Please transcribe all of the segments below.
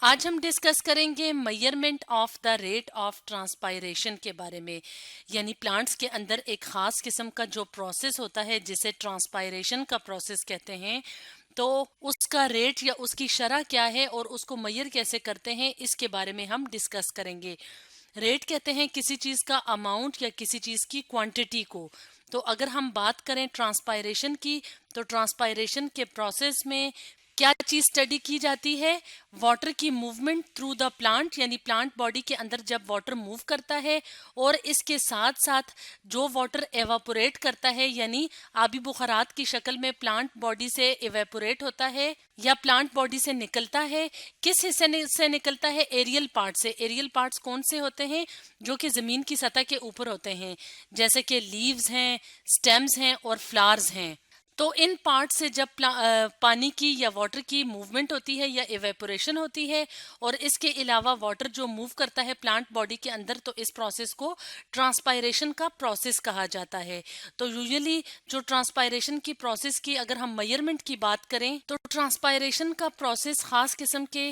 आज हम डिस्कस करेंगे measurement of the rate of transpiration के बारे में। यानी प्लांट्स के अंदर एक खास किस्म का जो प्रोसेस होता है जिसे ट्रांसपायरेशन का प्रोसेस कहते हैं, तो उसका रेट या उसकी शरह क्या है और उसको मेजर कैसे करते हैं, इसके बारे में हम डिस्कस करेंगे। रेट कहते हैं किसी चीज का अमाउंट या किसी चीज की क्वांटिटी को। तो अगर हम बात करें ट्रांसपायरेशन की, तो ट्रांसपायरेशन के प्रोसेस में क्या चीज स्टडी की जाती है? वाटर की मूवमेंट थ्रू द प्लांट, यानी प्लांट बॉडी के अंदर जब वाटर मूव करता है और इसके साथ साथ जो वाटर एवापोरेट करता है, यानी आबी बुखारात की शक्ल में प्लांट बॉडी से एवेपोरेट होता है या प्लांट बॉडी से निकलता है। किस हिस्से से निकलता है? एरियल पार्ट से। एरियल पार्ट्स कौन से होते हैं? जो कि जमीन की सतह के ऊपर होते हैं, जैसे कि लीव्स हैं, स्टेम्स हैं और फ्लावर्स हैं। तो इन पार्ट से जब पानी की या वाटर की मूवमेंट होती है या इवेपोरेशन होती है, और इसके अलावा वाटर जो मूव करता है प्लांट बॉडी के अंदर, तो इस प्रोसेस को ट्रांसपायरेशन का प्रोसेस कहा जाता है। तो यूजुअली जो ट्रांसपायरेशन की प्रोसेस की अगर हम मेजरमेंट की बात करें, तो ट्रांसपायरेशन का प्रोसेस खास किस्म के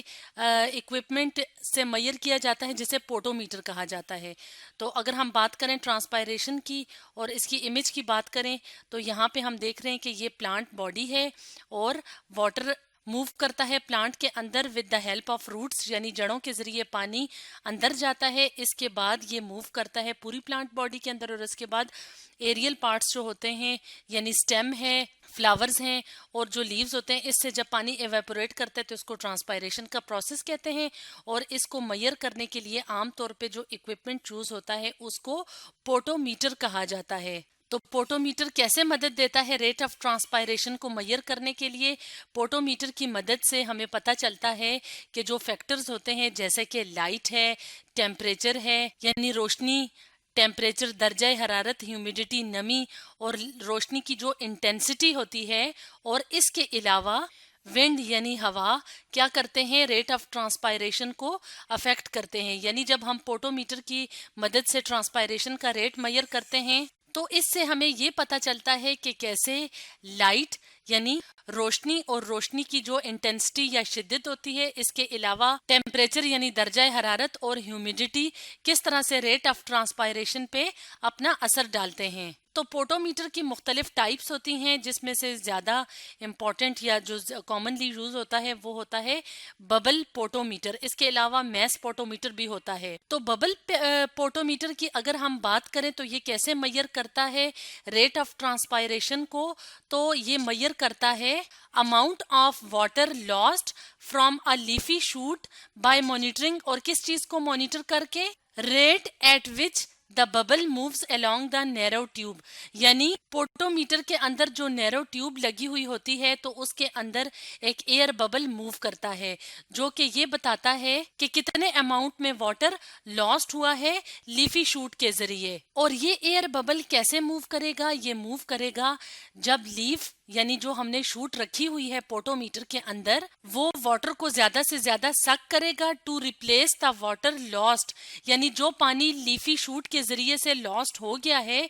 इक्विपमेंट से मेजर किया जाता है जिसे पोटोमीटर कहा जाता है। तो अगर हम बात करें ट्रांसपायरेशन की और इसकी इमेज की बात करें, तो यहाँ पे हम देख रहे हैं कि ये प्लांट बॉडी है और वाटर मूव करता है प्लांट के अंदर with the help of roots, यानी जड़ों के जरिए पानी अंदर जाता है। इसके बाद ये मूव करता है पूरी प्लांट बॉडी के अंदर, और इसके बाद एरियल पार्ट्स जो होते हैं, यानी स्टेम है, फ्लावर्स हैं और जो लीव्स होते हैं, इससे जब पानी एवेपोरेट करता है तो इसको ट्रांसपायरेशन का प्रोसेस कहते हैं। और इसको मेजर करने के लिए आमतौर पे जो इक्विपमेंट चूज होता है उसको पोटोमीटर कहा जाता है। तो पोटोमीटर कैसे मदद देता है रेट ऑफ ट्रांसपायरेशन को मेजर करने के लिए? पोटोमीटर की मदद से हमें पता चलता है कि जो फैक्टर्स होते हैं, जैसे कि लाइट है, टेम्परेचर है, यानी रोशनी, टेम्परेचर, दर्जा हरारत, ह्यूमिडिटी, नमी और रोशनी की जो इंटेंसिटी होती है, और इसके अलावा विंड यानी हवा, क्या करते हैं? रेट ऑफ ट्रांसपायरेशन को अफेक्ट करते हैं। यानी जब हम पोटोमीटर की मदद से ट्रांसपायरेशन का रेट मेजर करते हैं, तो इससे हमें ये पता चलता है कि कैसे लाइट यानी रोशनी और रोशनी की जो इंटेंसिटी या शिद्दत होती है, इसके अलावा टेम्परेचर यानी दर्जा हरारत और ह्यूमिडिटी किस तरह से रेट ऑफ ट्रांसपायरेशन पे अपना असर डालते हैं। तो पोटोमीटर की मुख्तलिफ टाइप्स होती हैं, जिसमें से ज्यादा इम्पोर्टेंट या जो कॉमनली यूज होता है वो होता है बबल पोटोमीटर। इसके अलावा मैस पोटोमीटर भी होता है। तो बबल पोटोमीटर की अगर हम बात करें तो ये कैसे मेजर करता है रेट ऑफ ट्रांसपायरेशन को? तो ये मेजर करता है amount of water lost from a leafy shoot by monitoring, और किस चीज को मॉनिटर करके? Rate at which the bubble moves along the narrow tube. यानी पोटोमीटर के अंदर जो नैरो ट्यूब लगी हुई होती है, तो उसके अंदर एक एयर बबल मूव करता है, जो कि ये बताता है कि कितने अमाउंट में वाटर लॉस्ट हुआ है लीफी शूट के जरिए। और ये एयर बबल कैसे मूव करेगा? ये मूव करेगा जब लीफ यानी जो हमने शूट रखी हुई है पोटोमीटर के अंदर, वो वाटर को ज्यादा से ज्यादा सक करेगा to replace the water lost, यानी जो पानी लीफी शूट के जरिए से लॉस्ट हो गया है।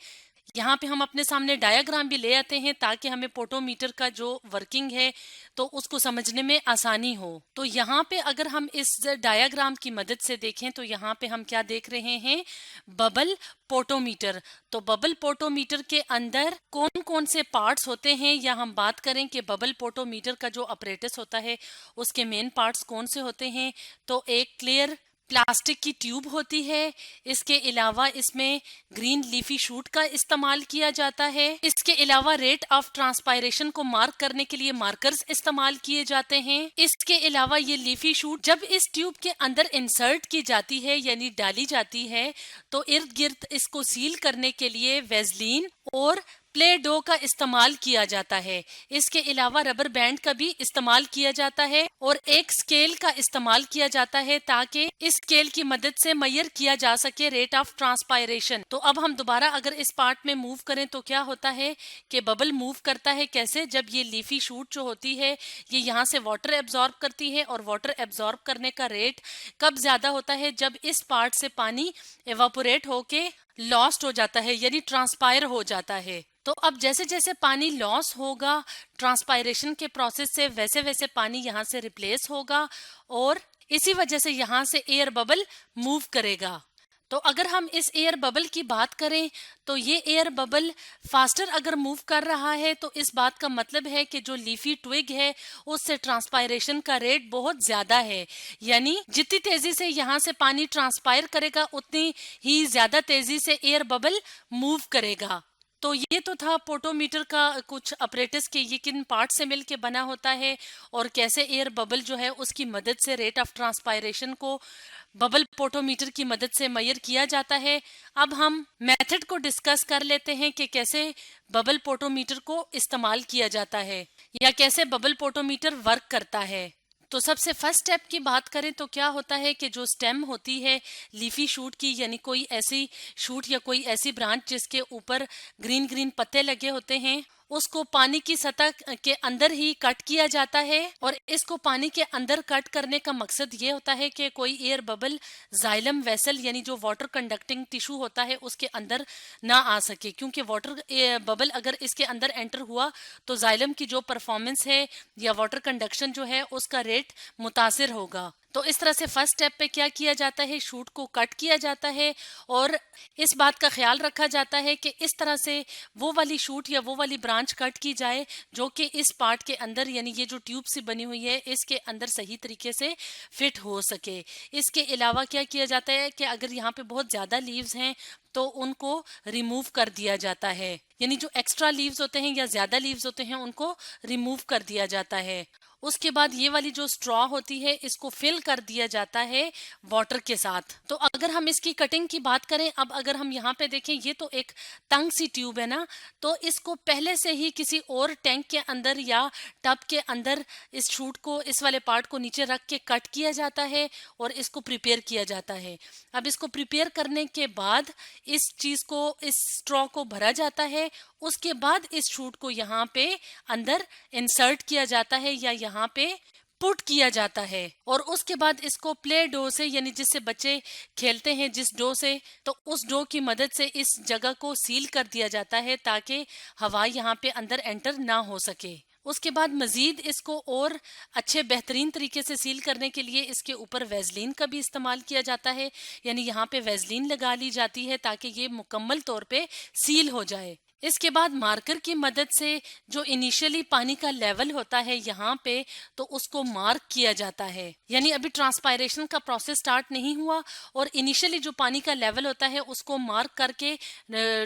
यहाँ पे हम अपने सामने डायग्राम भी ले आते हैं ताकि हमें पोटोमीटर का जो वर्किंग है तो उसको समझने में आसानी हो। तो यहाँ पे अगर हम इस डायग्राम की मदद से देखें, तो यहाँ पे हम क्या देख रहे हैं? Bubble potometer. तो बबल पोटोमीटर के अंदर कौन कौन से पार्ट्स होते हैं, या हम बात करें कि बबल पोटोमीटर का जो अपरेटस होता है उसके मेन पार्ट्स कौन से होते हैं, तो एक क्लियर प्लास्टिक की ट्यूब होती है। इसके अलावा इसमें ग्रीन लीफी शूट का इस्तेमाल किया जाता है। इसके अलावा रेट ऑफ ट्रांसपायरेशन को मार्क करने के लिए मार्कर्स इस्तेमाल किए जाते हैं। इसके अलावा ये लीफी शूट जब इस ट्यूब के अंदर इंसर्ट की जाती है यानी डाली जाती है, तो इर्द गिर्द इसको सील करने के लिए वेजलीन और प्ले डो का इस्तेमाल किया जाता है। इसके अलावा रबर बैंड का भी इस्तेमाल किया जाता है और एक स्केल का इस्तेमाल किया जाता है ताकि इस स्केल की मदद से मेजर किया जा सके रेट ऑफ ट्रांसपायरेशन। तो अब हम दोबारा अगर इस पार्ट में मूव करें तो क्या होता है कि बबल मूव करता है कैसे? जब ये लीफी शूट जो होती है ये यहाँ से वाटर एब्जॉर्ब करती है, और वाटर एब्जॉर्ब करने का रेट कब ज्यादा होता है? जब इस पार्ट से पानी एवापोरेट होके लॉस्ट हो जाता है, यानी ट्रांसपायर हो जाता है। तो अब जैसे जैसे पानी लॉस होगा ट्रांसपायरेशन के प्रोसेस से, वैसे वैसे पानी यहाँ से रिप्लेस होगा और इसी वजह से यहाँ से एयर बबल मूव करेगा। तो अगर हम इस एयर बबल की बात करें तो ये एयर बबल फास्टर अगर मूव कर रहा है तो इस बात का मतलब है कि जो लीफी ट्विग है उससे ट्रांसपायरेशन का रेट बहुत ज्यादा है, यानी जितनी तेजी से यहाँ से पानी ट्रांसपायर करेगा उतनी ही ज्यादा तेजी से एयर बबल मूव करेगा। तो ये तो था पोटोमीटर का कुछ अपरेटस के ये किन पार्ट से मिलके बना होता है और कैसे एयर बबल जो है उसकी मदद से रेट ऑफ ट्रांसपायरेशन को बबल पोटोमीटर की मदद से मेजर किया जाता है। अब हम मेथड को डिस्कस कर लेते हैं कि कैसे बबल पोटोमीटर को इस्तेमाल किया जाता है या कैसे बबल पोटोमीटर वर्क करता है। तो सबसे फर्स्ट स्टेप की बात करें तो क्या होता है कि जो स्टेम होती है लीफी शूट की, यानी कोई ऐसी शूट या कोई ऐसी ब्रांच जिसके ऊपर ग्रीन ग्रीन पत्ते लगे होते हैं, उसको पानी की सतह के अंदर ही कट किया जाता है। और इसको पानी के अंदर कट करने का मकसद ये होता है कि कोई एयर बबल जाइलम वेसल यानी जो वाटर कंडक्टिंग टिश्यू होता है उसके अंदर ना आ सके, क्योंकि वाटर बबल अगर इसके अंदर एंटर हुआ तो जाइलम की जो परफॉर्मेंस है या वाटर कंडक्शन जो है उसका रेट मुतासिर होगा। तो इस तरह से फर्स्ट स्टेप पे क्या किया जाता है, शूट को कट किया जाता है और इस बात का ख्याल रखा जाता है कि इस तरह से वो वाली शूट या वो वाली ब्रांच कट की जाए जो कि इस पार्ट के अंदर, यानी ये जो ट्यूब सी बनी हुई है इसके अंदर सही तरीके से फिट हो सके। इसके अलावा क्या किया जाता है कि अगर यहाँ पे बहुत ज्यादा लीव्स हैं तो उनको रिमूव कर दिया जाता है, यानी जो एक्स्ट्रा लीव्स होते हैं या ज्यादा लीव्स होते हैं उनको रिमूव कर दिया जाता है। उसके बाद ये वाली जो स्ट्रॉ होती है इसको फिल कर दिया जाता है वाटर के साथ। तो अगर हम इसकी कटिंग की बात करें, अब अगर हम यहाँ पे देखें ये तो एक तंग सी ट्यूब है ना, तो इसको पहले से ही किसी और टैंक के अंदर या टब के अंदर इस शूट को, इस वाले पार्ट को नीचे रख के कट किया जाता है और इसको प्रिपेयर किया जाता है। अब इसको प्रिपेयर करने के बाद इस चीज को, इस स्ट्रॉ को भरा जाता है। उसके बाद इस शूट को यहाँ पे अंदर इंसर्ट किया जाता है या यहाँ पे पुट किया जाता है और उसके बाद इसको प्ले डो से, यानी जिससे बच्चे खेलते हैं जिस डो से, तो उस डो की मदद से इस जगह को सील कर दिया जाता है ताकि हवा यहाँ पे अंदर एंटर ना हो सके। उसके बाद मजीद इसको और अच्छे बेहतरीन तरीके से सील करने के लिए इसके ऊपर वेजलीन का भी इस्तेमाल किया जाता है, यानी यहाँ पे वेजलीन लगा ली जाती है ताकि ये मुकम्मल तौर पे सील हो जाए। इसके बाद मार्कर की मदद से जो इनिशियली पानी का लेवल होता है यहाँ पे, तो उसको मार्क किया जाता है, यानी अभी ट्रांसपायरेशन का प्रोसेस स्टार्ट नहीं हुआ और इनिशियली जो पानी का लेवल होता है उसको मार्क करके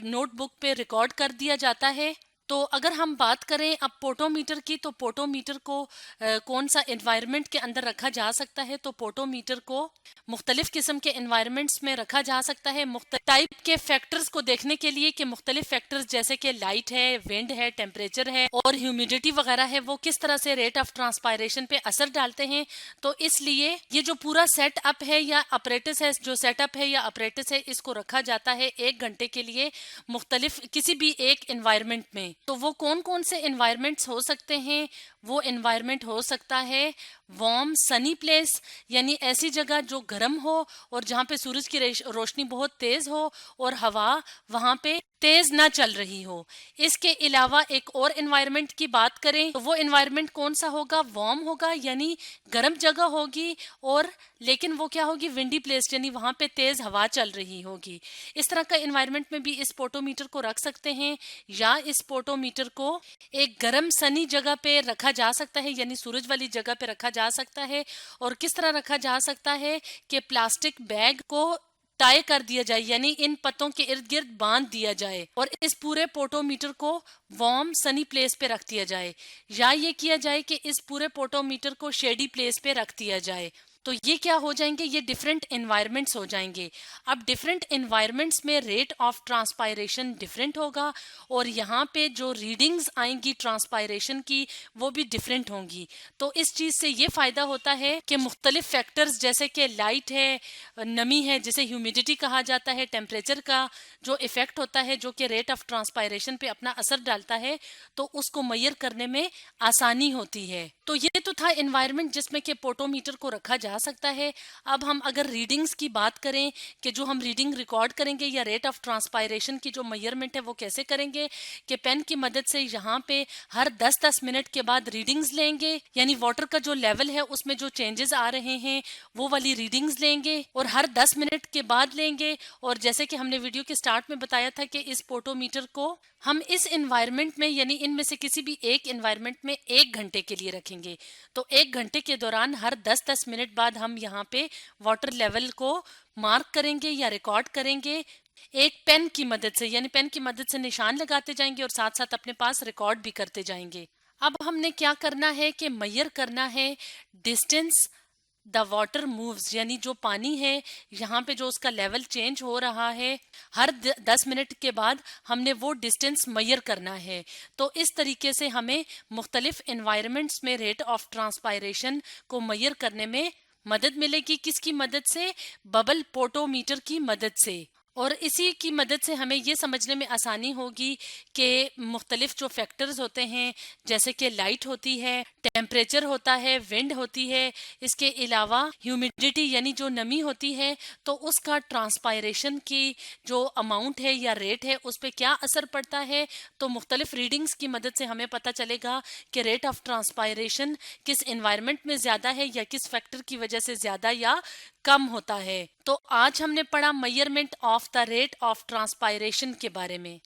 नोटबुक पे रिकॉर्ड कर दिया जाता है। तो अगर हम बात करें अब पोटोमीटर की, तो पोटोमीटर को कौन सा एनवायरनमेंट के अंदर रखा जा सकता है, तो पोटोमीटर को मुख्तलिफ किस्म के एनवायरनमेंट्स में रखा जा सकता है मुख्तलिफ टाइप के फैक्टर्स को देखने के लिए कि मुख्तलिफ फैक्टर्स जैसे कि लाइट है, विंड है, टेम्परेचर है और ह्यूमिडिटी वगैरह है, वो किस तरह से रेट ऑफ ट्रांसपायरेशन पे असर डालते हैं। तो इसलिए ये जो पूरा सेटअप है या अपरेटस है, जो सेटअप है या अपरेटस है, इसको रखा जाता है 1 घंटे के लिए मुख्तलिफ किसी भी एक एनवायरनमेंट में। तो वो कौन कौन से एनवायरनमेंट्स हो सकते हैं, वो एनवायरनमेंट हो सकता है वार्म सनी प्लेस, यानी ऐसी जगह जो गर्म हो और जहाँ पे सूरज की रोशनी बहुत तेज हो और हवा वहाँ पे तेज ना चल रही हो। इसके अलावा एक और एनवायरनमेंट की बात करें तो वो एनवायरनमेंट कौन सा होगा, वार्म होगा, यानी गर्म जगह होगी और लेकिन वो क्या होगी, विंडी प्लेस, यानी वहां पे तेज हवा चल रही होगी। इस तरह का एनवायरनमेंट में भी इस पोटोमीटर को रख सकते हैं या इस पोटोमीटर को एक गर्म सनी जगह पे रखा जा सकता है, यानी सूरज वाली जगह पे रखा जा सकता है। और किस तरह रखा जा सकता है कि प्लास्टिक बैग को टाई कर दिया जाए, यानी इन पत्तों के इर्द गिर्द बांध दिया जाए और इस पूरे पोटोमीटर को वार्म सनी प्लेस पे रख दिया जाए, या ये किया जाए कि इस पूरे पोटोमीटर को शेडी प्लेस पे रख दिया जाए। तो ये क्या हो जाएंगे, ये डिफरेंट एनवायरनमेंट्स हो जाएंगे। अब डिफरेंट एनवायरनमेंट्स में रेट ऑफ ट्रांसपायरेशन डिफरेंट होगा और यहाँ पे जो रीडिंग्स आएंगी ट्रांसपायरेशन की वो भी डिफरेंट होंगी। तो इस चीज से ये फायदा होता है कि मुख्तलिफ फैक्टर्स जैसे कि लाइट है, नमी है जिसे ह्यूमिडिटी कहा जाता है, टेम्परेचर का जो इफेक्ट होता है जो कि रेट ऑफ ट्रांसपायरेशन पे अपना असर डालता है, तो उसको मेजर करने में आसानी होती है। तो ये तो था एनवायरनमेंट जिसमें कि पोटोमीटर को रखा जा सकता है। अब हम अगर रीडिंग्स की बात करें कि जो हम रीडिंग रिकॉर्ड करेंगे या रेट ऑफ ट्रांसपायरेशन की जो मेजरमेंट है वो कैसे करेंगे, कि पेन की मदद से यहाँ पे हर 10-10 मिनट के बाद रीडिंग्स लेंगे, यानी वाटर का जो लेवल है उसमें जो चेंजेस आ रहे हैं वो वाली रीडिंग्स लेंगे और हर 10 मिनट के बाद लेंगे। और जैसे कि हमने वीडियो के स्टार्ट में बताया था कि इस पोटोमीटर को हम इस एनवायरनमेंट में यानी इनमें से किसी भी एक एनवायरनमेंट में 1 घंटे के लिए रखेंगे। तो 1 घंटे के दौरान हर 10-10 मिनट बाद हम यहाँ पे वाटर लेवल को मार्क करेंगे या रिकॉर्ड करेंगे एक पेन की मदद से, यानी पेन की मदद से निशान लगाते जाएंगे और साथ साथ अपने पास रिकॉर्ड भी करते जाएंगे। अब हमने क्या करना है कि मेजर करना है डिस्टेंस द वाटर मूव्स, यानी जो पानी है यहाँ पे जो उसका लेवल चेंज हो रहा है हर 10 मिनट के बाद हमने वो डिस्टेंस मेजर करना है। तो इस तरीके से हमें मुख्तलिफ एनवायरनमेंट्स में रेट ऑफ ट्रांसपायरेशन को मेजर करने में मदद मिलेगी। किसकी मदद से? बबल पोटोमीटर की मदद से। और इसी की मदद से हमें ये समझने में आसानी होगी कि मुख्तलिफ जो फैक्टर्स होते हैं जैसे कि लाइट होती है, टेम्परेचर होता है, विंड होती है, इसके अलावा ह्यूमिडिटी यानी जो नमी होती है, तो उसका ट्रांसपायरेशन की जो अमाउंट है या रेट है उस पर क्या असर पड़ता है। तो मुख्तलिफ रीडिंग्स की मदद से हमें पता चलेगा कि रेट ऑफ ट्रांसपायरेशन किस एनवायरनमेंट में ज़्यादा है या किस फैक्टर की वजह से ज़्यादा या कम होता है। तो आज हमने पढ़ा measurement of the rate of transpiration के बारे में।